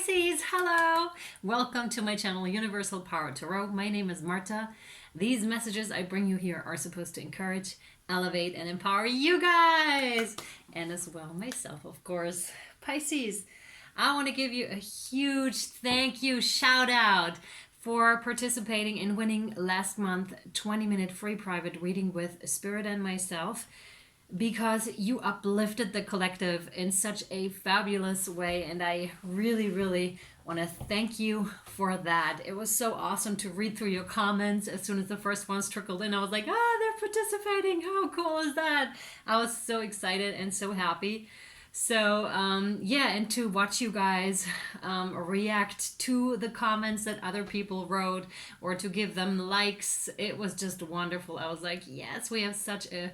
Pisces, hello! Welcome to my channel, Universal Power Tarot. My name is Marta. These messages I bring you here are supposed to encourage, elevate, and empower you guys, and as well myself, of course. Pisces, I want to give you a huge thank you, shout out for participating in winning last month 20-minute free private reading with Spirit and myself, because you uplifted the collective in such a fabulous way, and I really want to thank you for that. It was so awesome to read through your comments. As soon as the first ones trickled in, I was like, they're participating, how cool is that? I was so excited and so happy. So yeah, and to watch you guys react to the comments that other people wrote, or to give them likes, it was just wonderful. I was like, yes, we have such a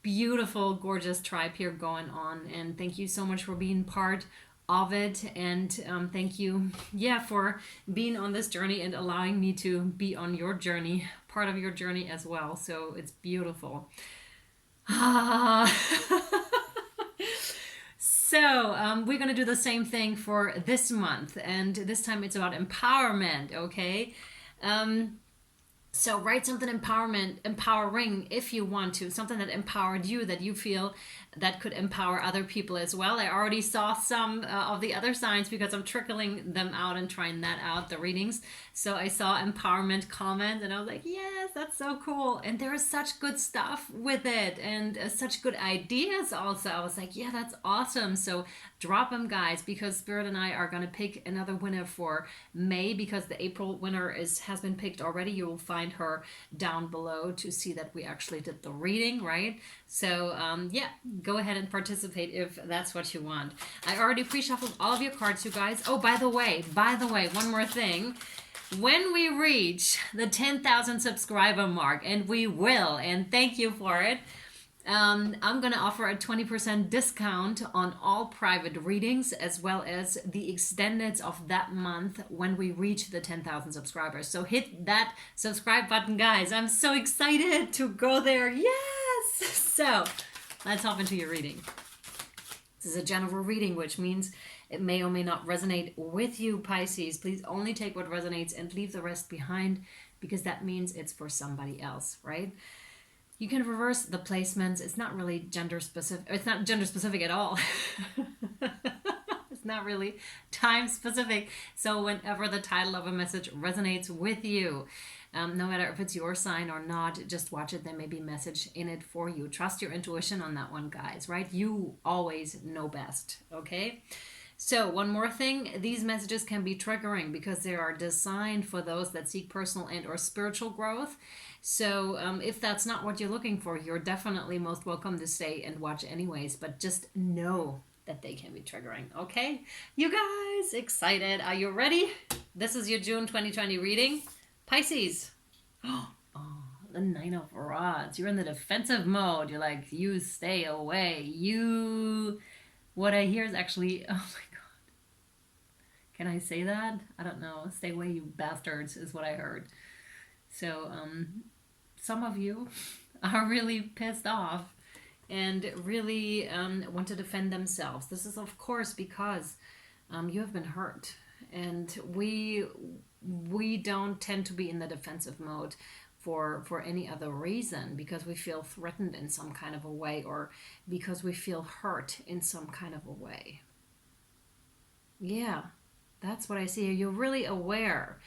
beautiful, gorgeous tribe here going on, and thank you so much for being part of it. And thank you, yeah, for being on this journey and allowing me to be on your journey, part of your journey as well. So it's beautiful. So we're gonna do the same thing for this month, and this time it's about empowerment. Okay, so write something empowering if you want to, something that empowered you, that you feel that could empower other people as well. I already saw some of the other signs because I'm trickling them out and trying that out, the readings. So I saw empowerment comment and I was like, yes, that's so cool. And there is such good stuff with it, and such good ideas also. I was like, yeah, that's awesome. So drop them, guys, because Spirit and I are going to pick another winner for May, because the April winner has been picked already. You will find her down below to see that we actually did the reading, right? So yeah, go ahead and participate if that's what you want. I already pre-shuffled all of your cards, you guys. Oh, by the way, one more thing. When we reach the 10,000 subscriber mark, and we will, and thank you for it, I'm going to offer a 20% discount on all private readings, as well as the extendeds of that month when we reach the 10,000 subscribers. So hit that subscribe button, guys. I'm so excited to go there. Yes! So let's hop into your reading. This is a general reading, which means it may or may not resonate with you, Pisces. Please only take what resonates and leave the rest behind, because that means it's for somebody else, right? You can reverse the placements. It's not really gender specific. It's not gender specific at all. It's not really time specific. So whenever the title of a message resonates with you, no matter if it's your sign or not, just watch it. There may be a message in it for you. Trust your intuition on that one, guys, right? You always know best, okay? So one more thing, these messages can be triggering because they are designed for those that seek personal and or spiritual growth. So if that's not what you're looking for, you're definitely most welcome to stay and watch anyways, but just know that they can be triggering, okay? You guys, excited? Are you ready? This is your June 2020 reading. Pisces. Oh, the Nine of Rods. You're in the defensive mode. You're like, you stay away. What I hear is actually, oh my God. Can I say that? I don't know. Stay away, you bastards, is what I heard. So some of you are really pissed off and really want to defend themselves. This is, of course, because you have been hurt. And we don't tend to be in the defensive mode for any other reason, because we feel threatened in some kind of a way, or because we feel hurt in some kind of a way. Yeah, that's what I see here. You're really aware.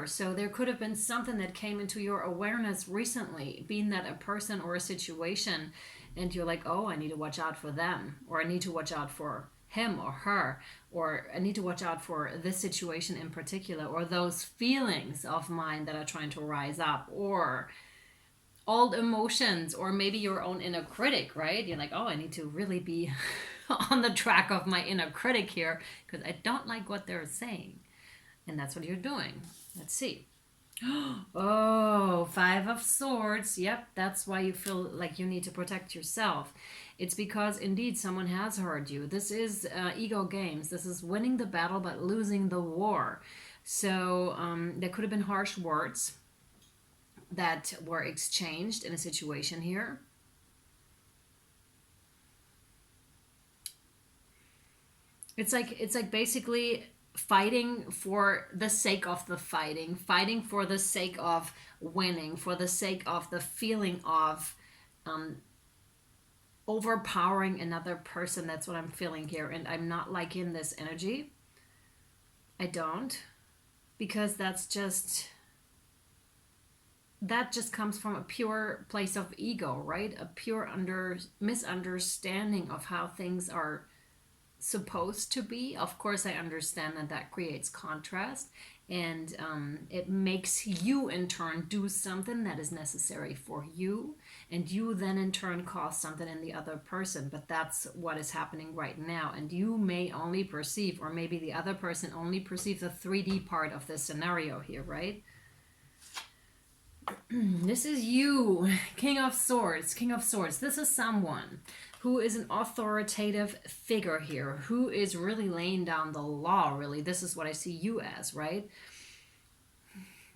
So there could have been something that came into your awareness recently, being that a person or a situation, and you're like, oh, I need to watch out for them, or I need to watch out for him or her, or I need to watch out for this situation in particular, or those feelings of mine that are trying to rise up, or old emotions, or maybe your own inner critic, right? You're like, oh, I need to really be on the track of my inner critic here, because I don't like what they're saying. And that's what you're doing. Let's see. Oh, Five of Swords. Yep, that's why you feel like you need to protect yourself. It's because indeed someone has hurt you. This is ego games. This is winning the battle but losing the war. So there could have been harsh words that were exchanged in a situation here. It's like basically fighting for the sake of the fighting, fighting for the sake of winning, for the sake of the feeling of overpowering another person. That's what I'm feeling here, and I'm not liking this energy. I don't, because that just comes from a pure place of ego, right? A pure misunderstanding of how things are supposed to be. Of course, I understand that that creates contrast, and it makes you in turn do something that is necessary for you, and you then in turn cause something in the other person. But that's what is happening right now, and you may only perceive, or maybe the other person only perceives the 3D part of this scenario here, right? This is you, King of Swords, King of Swords. This is someone who is an authoritative figure here, who is really laying down the law, really. This is what I see you as, right?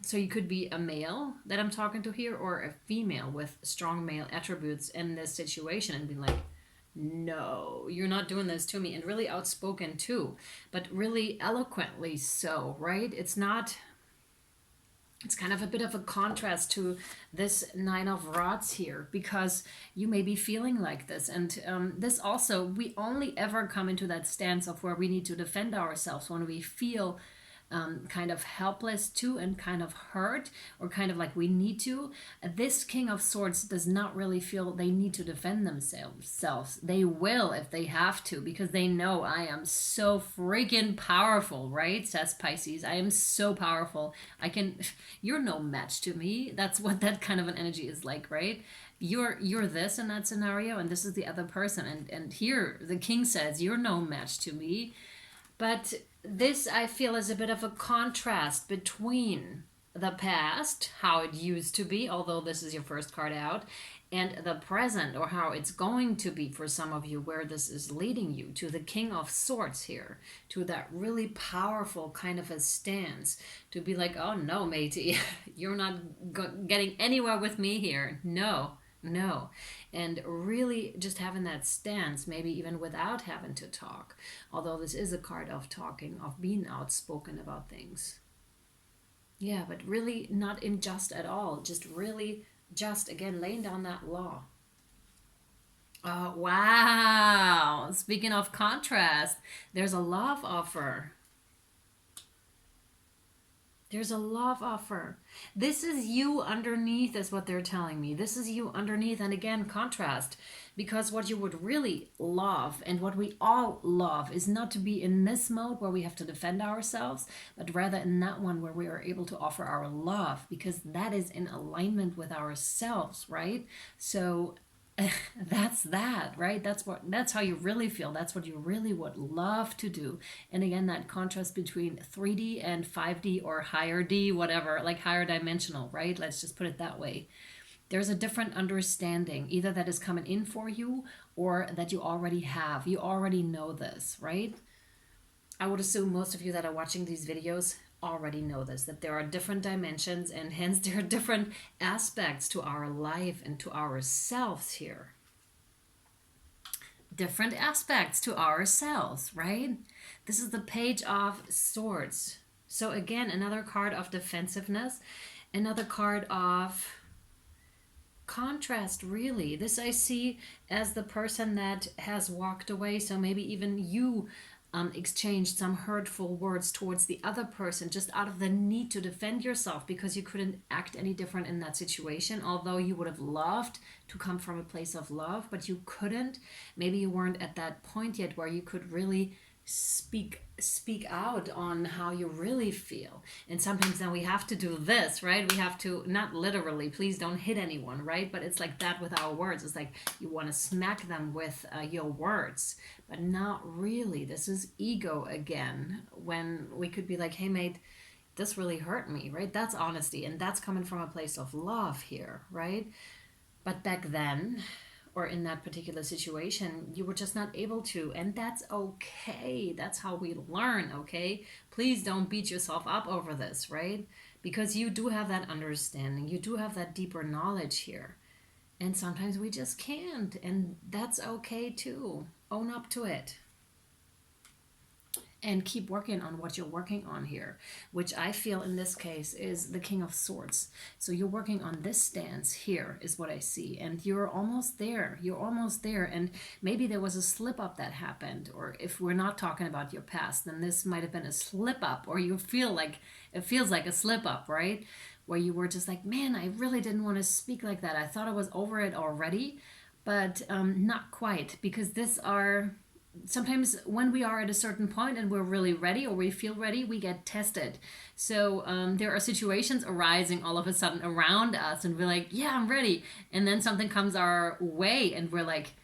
So you could be a male that I'm talking to here, or a female with strong male attributes in this situation, and be like, no, you're not doing this to me. And really outspoken too, but really eloquently so, right? It's kind of a bit of a contrast to this Nine of Rods here, because you may be feeling like this. And this also, we only ever come into that stance of where we need to defend ourselves when we feel kind of helpless too, and kind of hurt, or kind of like we need to. This King of Swords does not really feel they need to defend themselves. They will if they have to, because they know I am so freaking powerful, right? Says Pisces. I am so powerful. You're no match to me. That's what that kind of an energy is like, right? You're this in that scenario, and this is the other person. And here the king says, you're no match to me. But this, I feel, is a bit of a contrast between the past, how it used to be, although this is your first card out, and the present, or how it's going to be for some of you, where this is leading you to the King of Swords here, to that really powerful kind of a stance, to be like, oh no, matey, you're not getting anywhere with me here. No. And really just having that stance, maybe even without having to talk. Although this is a card of talking, of being outspoken about things. Yeah, but really not unjust at all. Just really just, again, laying down that law. Oh, wow. Speaking of contrast, there's a love offer. There's a love offer. This is you underneath, is what they're telling me. This is you underneath. And again, contrast. Because what you would really love, and what we all love, is not to be in this mode where we have to defend ourselves, but rather in that one where we are able to offer our love, because that is in alignment with ourselves, right? So that's that, right? That's how you really feel. That's what you really would love to do. And again, that contrast between 3D and 5D, or higher D, whatever, like higher dimensional, right? Let's just put it that way. There's a different understanding, either that is coming in for you, or that you already have. You already know this, right? I would assume most of you that are watching these videos already know this, that there are different dimensions, and hence there are different aspects to our life and to ourselves here. Different aspects to ourselves, right? This is the Page of Swords. So again, another card of defensiveness, another card of contrast, really. This I see as the person that has walked away. So maybe even you exchanged some hurtful words towards the other person, just out of the need to defend yourself, because you couldn't act any different in that situation, although you would have loved to come from a place of love, but you couldn't. Maybe you weren't at that point yet where you could really speak out on how you really feel. And sometimes then we have to do this, right? We have to, not literally, please don't hit anyone, right? But it's like that with our words. It's like you want to smack them with your words, but not really. This is ego again, when we could be like, hey mate, this really hurt me, right? That's honesty, and that's coming from a place of love here, right? But back then, or in that particular situation, you were just not able to, and that's okay. That's how we learn, okay? Please don't beat yourself up over this, right? Because you do have that understanding, you do have that deeper knowledge here, and sometimes we just can't, and that's okay too. Own up to it. and keep working on what you're working on here, which I feel in this case is the King of Swords. So you're working on this stance here is what I see, and you're almost there. You're almost there, and maybe there was a slip up that happened, or if we're not talking about your past, then this might have been a slip up, or you feel like it feels like a slip up, right? Where you were just like, man, I really didn't want to speak like that. I thought I was over it already, but not quite, because this are sometimes when we are at a certain point and we're really ready or we feel ready, we get tested. So there are situations arising all of a sudden around us and we're like, yeah, I'm ready. And then something comes our way and we're like,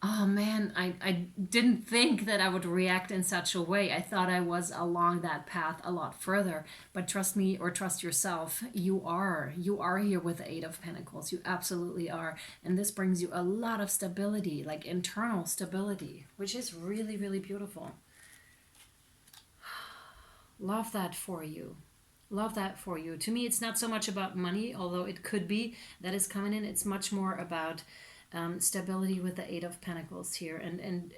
oh man, I didn't think that I would react in such a way. I thought I was along that path a lot further. But trust me, or trust yourself, you are here with the Eight of Pentacles. You absolutely are. And this brings you a lot of stability, like internal stability, which is really, really beautiful. Love that for you. Love that for you. To me, it's not so much about money, although it could be that is coming in. It's much more about stability with the Eight of Pentacles here, and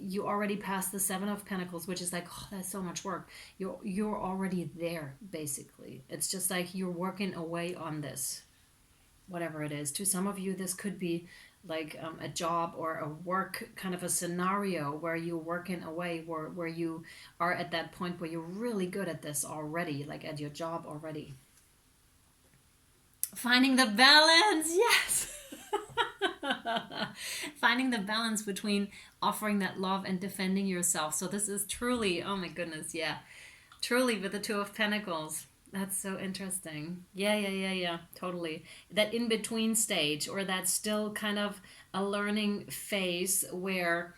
you already passed the Seven of Pentacles, which is like, oh, that's so much work. You're already there, basically. It's just like you're working away on this, whatever it is. To some of you, this could be like a job or a work kind of a scenario where you're working away, where you are at that point where you're really good at this already, like at your job already. Finding the balance, yes. Finding the balance between offering that love and defending yourself. So this is truly, oh my goodness, yeah, truly with the Two of Pentacles. That's so interesting. Yeah, totally. That in-between stage, or that still kind of a learning phase where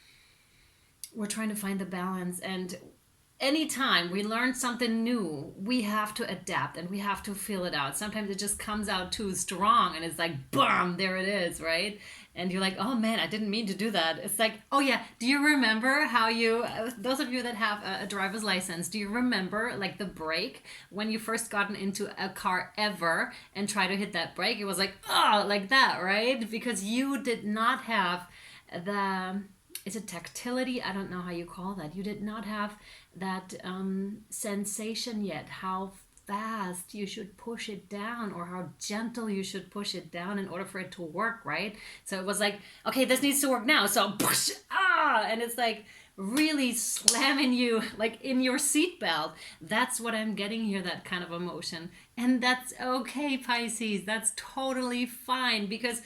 we're trying to find the balance. And anytime we learn something new, we have to adapt and we have to feel it out. Sometimes it just comes out too strong and it's like, boom, there it is, right? And you're like, oh man, I didn't mean to do that. It's like, oh yeah, do you remember how you, those of you that have a driver's license, do you remember like the brake when you first gotten into a car ever and try to hit that brake? It was like, oh, like that, right? Because you did not have the, is it tactility? I don't know how you call that. You did not have that sensation yet, how fast you should push it down or how gentle you should push it down in order for it to work, right? So it was like, okay, this needs to work now. So push, and it's like really slamming you like in your seatbelt. That's what I'm getting here, that kind of emotion. And that's okay, Pisces. That's totally fine, because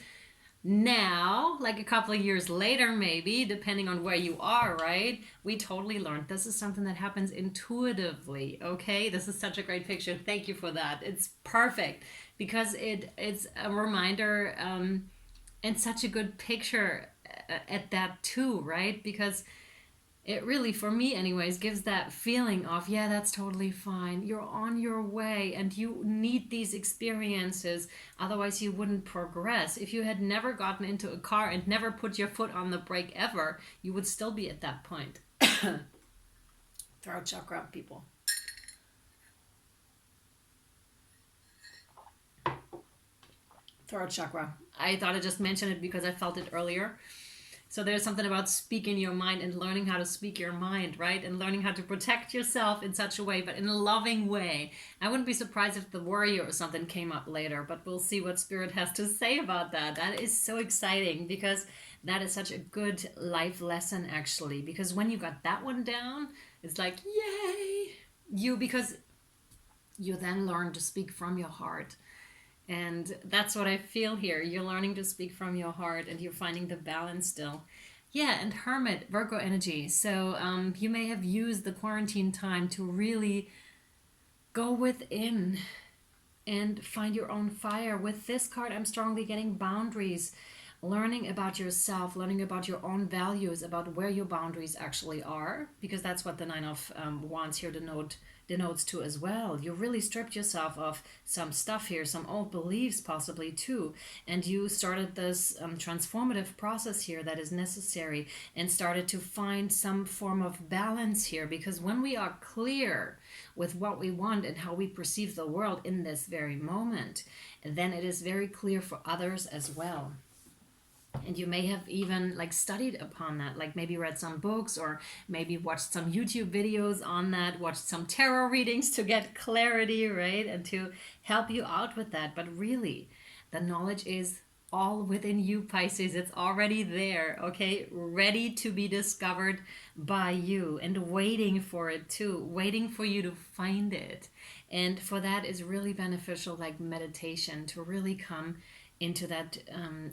now, like a couple of years later, maybe, depending on where you are, right? We totally learned this is something that happens intuitively, okay? This is such a great picture. Thank you for that. It's perfect because it's a reminder and such a good picture at that too, right? Because it really, for me anyways, gives that feeling of, yeah, that's totally fine. You're on your way and you need these experiences. Otherwise, you wouldn't progress. If you had never gotten into a car and never put your foot on the brake ever, you would still be at that point. Throat chakra, people. Throat chakra. I thought I'd just mention it because I felt it earlier. So there's something about speaking your mind and learning how to speak your mind, right? And learning how to protect yourself in such a way, but in a loving way. I wouldn't be surprised if the warrior or something came up later, but we'll see what Spirit has to say about that. That is so exciting because that is such a good life lesson, actually. Because when you got that one down, it's like, yay! Because you then learn to speak from your heart. And that's what I feel here. You're learning to speak from your heart and you're finding the balance still. Yeah, and Hermit, Virgo energy. So you may have used the quarantine time to really go within and find your own fire. With this card, I'm strongly getting boundaries. Learning about yourself, learning about your own values, about where your boundaries actually are. Because that's what the Nine of Wands here denotes to as well. You really stripped yourself of some stuff here, some old beliefs possibly too, and you started this transformative process here that is necessary and started to find some form of balance here, because when we are clear with what we want and how we perceive the world in this very moment, then it is very clear for others as well. And you may have even like studied upon that, like maybe read some books or maybe watched some YouTube videos on that, watched some tarot readings to get clarity, right? And to help you out with that. But really, the knowledge is all within you, Pisces. It's already there, okay? Ready to be discovered by you and waiting for it too, waiting for you to find it. And for that is really beneficial, like meditation, to really come into that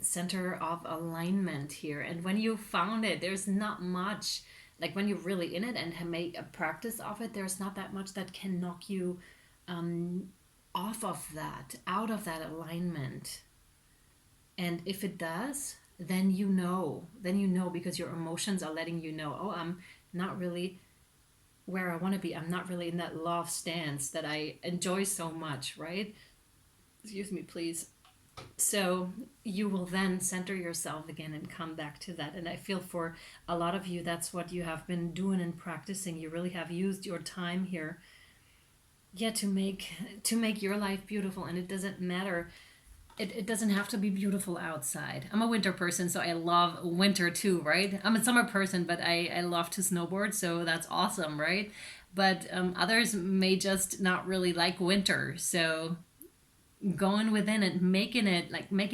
center of alignment here. And when you found it, there's not much, like when you're really in it and make a practice of it, there's not that much that can knock you off of that, out of that alignment. And if it does, then you know, because your emotions are letting you know, oh, I'm not really where I want to be. I'm not really in that love stance that I enjoy so much, right? Excuse me, please. So you will then center yourself again and come back to that. And I feel for a lot of you, that's what you have been doing and practicing. You really have used your time here, to make your life beautiful. And it doesn't matter. It doesn't have to be beautiful outside. I'm a winter person, so I love winter too, right? I'm a summer person, but I love to snowboard, so that's awesome, right? But others may just not really like winter, so going within it, making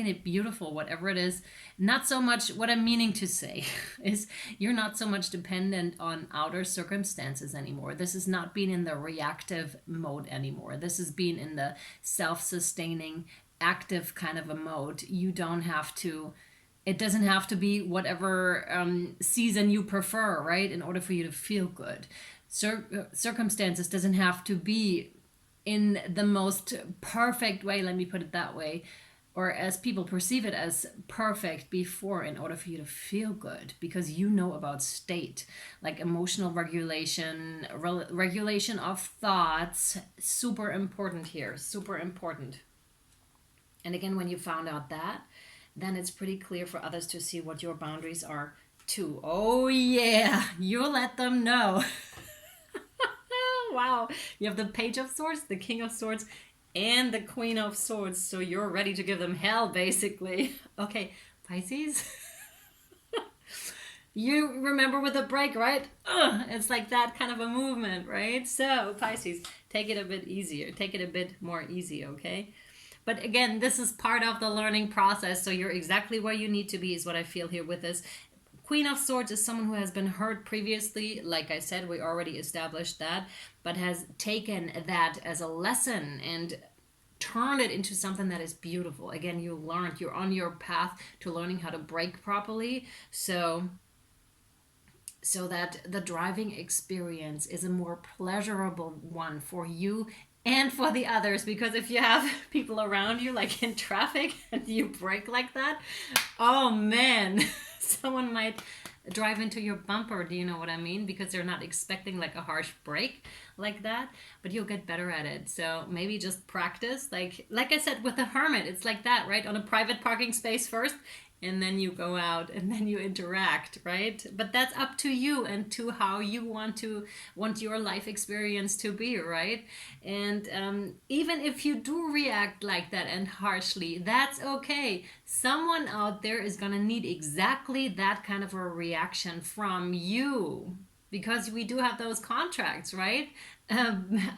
it beautiful, whatever it is. Not so much, what I'm meaning to say is you're not so much dependent on outer circumstances anymore. This is not being in the reactive mode anymore. This is being in the self-sustaining, active kind of a mode. You don't have to, it doesn't have to be whatever season you prefer, right? In order for you to feel good. Circumstances doesn't have to be in the most perfect way, let me put it that way, or as people perceive it as perfect before, in order for you to feel good, because you know about state, like emotional regulation, regulation of thoughts, super important here, super important. And again, when you found out that, then it's pretty clear for others to see what your boundaries are too. Oh yeah, you let them know. Wow, you have the Page of Swords, the King of Swords, and the Queen of Swords. So you're ready to give them hell, basically. Okay, Pisces. You remember with the break, right? It's like that kind of a movement, right? So Pisces, take it a bit easier. Take it a bit more easy, okay? But again, this is part of the learning process. So you're exactly where you need to be is what I feel here with this. Queen of Swords is someone who has been hurt previously. Like I said, we already established that, but has taken that as a lesson and turned it into something that is beautiful. Again, you learned, you're on your path to learning how to break properly. So that the driving experience is a more pleasurable one for you and for the others, because if you have people around you like in traffic and you brake like that, oh man, someone might drive into your bumper, do you know what I mean? Because they're not expecting like a harsh brake like that, but you'll get better at it. So maybe just practice, like I said with the hermit, it's like that, right? On a private parking space first, and then you go out and then you interact, right? But that's up to you and to how you want your life experience to be, right? And even if you do react like that and harshly, that's okay. Someone out there is gonna need exactly that kind of a reaction from you, because we do have those contracts, right?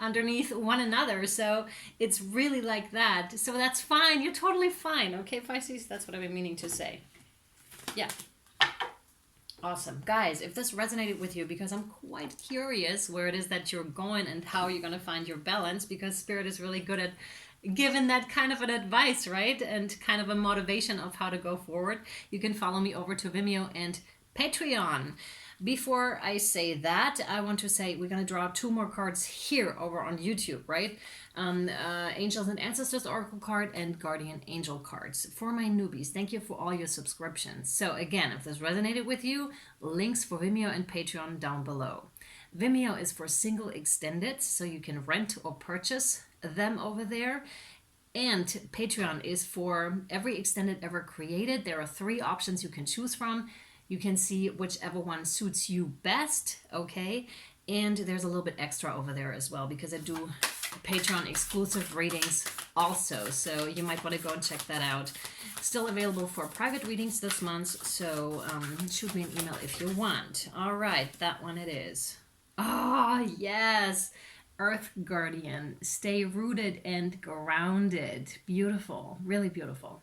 Underneath one another. So it's really like that. So that's fine. You're totally fine. Okay, Pisces? That's what I've been meaning to say. Yeah. Awesome. Guys, if this resonated with you, because I'm quite curious where it is that you're going and how you're going to find your balance, because Spirit is really good at giving that kind of an advice, right? And kind of a motivation of how to go forward. You can follow me over to Vimeo and Patreon. Before I say that, I want to say we're going to draw 2 more cards here over on YouTube, right? Angels and Ancestors Oracle card and Guardian Angel cards. For my newbies, thank you for all your subscriptions. So again, if this resonated with you, links for Vimeo and Patreon down below. Vimeo is for single extended, so you can rent or purchase them over there. And Patreon is for every extended ever created. There are 3 options you can choose from. You can see whichever one suits you best, okay? And there's a little bit extra over there as well, because I do Patreon exclusive readings also, so you might want to go and check that out. Still available for private readings this month, so shoot me an email if you want. All right, that one it is. Oh, yes. Earth Guardian. Stay rooted and grounded. Beautiful. Really beautiful.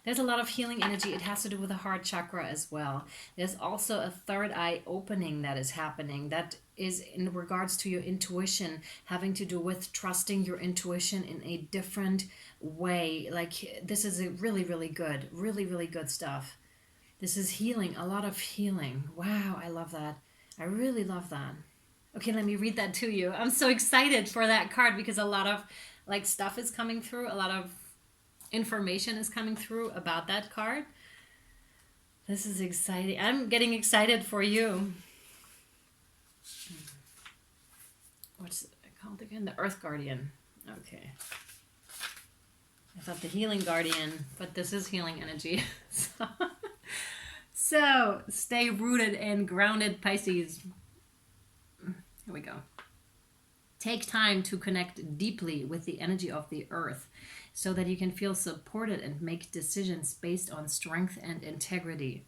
There's a lot of healing energy. It has to do with the heart chakra as well. There's also a third eye opening that is happening. That is in regards to your intuition, having to do with trusting your intuition in a different way. Like, this is a really, really good, really, really good stuff. This is healing, a lot of healing. Wow, I love that. I really love that. Okay, let me read that to you. I'm so excited for that card because a lot of like stuff is coming through, a lot of information is coming through about that card. This is exciting. I'm getting excited for you. What's it called again? The Earth Guardian. Okay. I thought the Healing Guardian, but this is healing energy. So stay rooted and grounded, Pisces. Here we go. Take time to connect deeply with the energy of the earth so that you can feel supported and make decisions based on strength and integrity.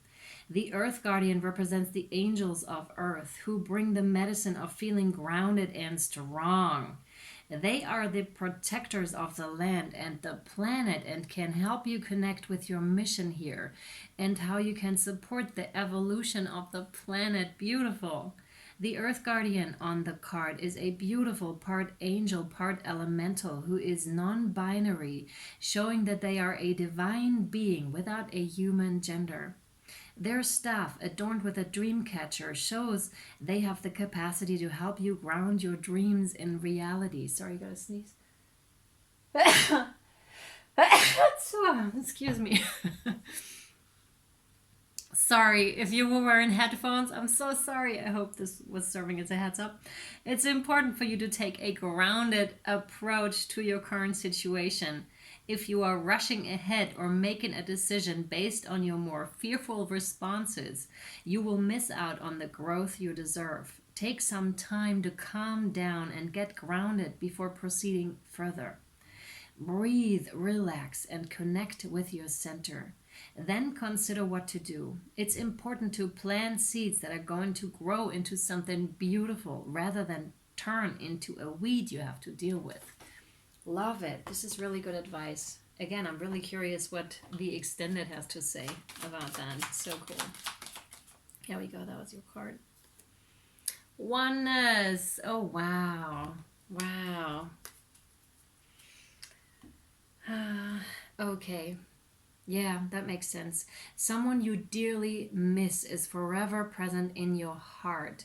The Earth Guardian represents the angels of Earth who bring the medicine of feeling grounded and strong. They are the protectors of the land and the planet and can help you connect with your mission here and how you can support the evolution of the planet. Beautiful. The Earth Guardian on the card is a beautiful part angel, part elemental who is non-binary, showing that they are a divine being without a human gender. Their staff, adorned with a dream catcher, shows they have the capacity to help you ground your dreams in reality. Sorry, you gotta sneeze. Excuse me. Sorry, if you were wearing headphones, I'm so sorry. I hope this was serving as a heads up. It's important for you to take a grounded approach to your current situation. If you are rushing ahead or making a decision based on your more fearful responses, you will miss out on the growth you deserve. Take some time to calm down and get grounded before proceeding further. Breathe, relax, and connect with your center. Then consider what to do. It's important to plant seeds that are going to grow into something beautiful rather than turn into a weed you have to deal with. Love it. This is really good advice. Again, I'm really curious what the extended has to say about that. So cool. Here we go. That was your card. Oneness. Oh, wow. Wow. Okay. Yeah, that makes sense. Someone you dearly miss is forever present in your heart.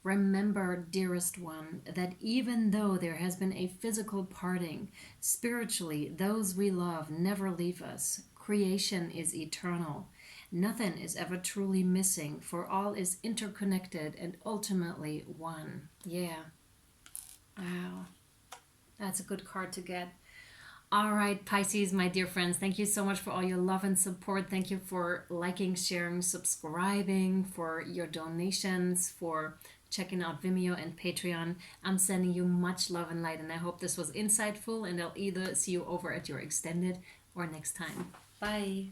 Remember, dearest one, that even though there has been a physical parting, spiritually, those we love never leave us. Creation is eternal. Nothing is ever truly missing, for all is interconnected and ultimately one. Yeah. Wow. That's a good card to get. All right, Pisces, my dear friends, thank you so much for all your love and support. Thank you for liking, sharing, subscribing, for your donations, for checking out Vimeo and Patreon. I'm sending you much love and light, and I hope this was insightful, and I'll either see you over at your extended or next time. Bye.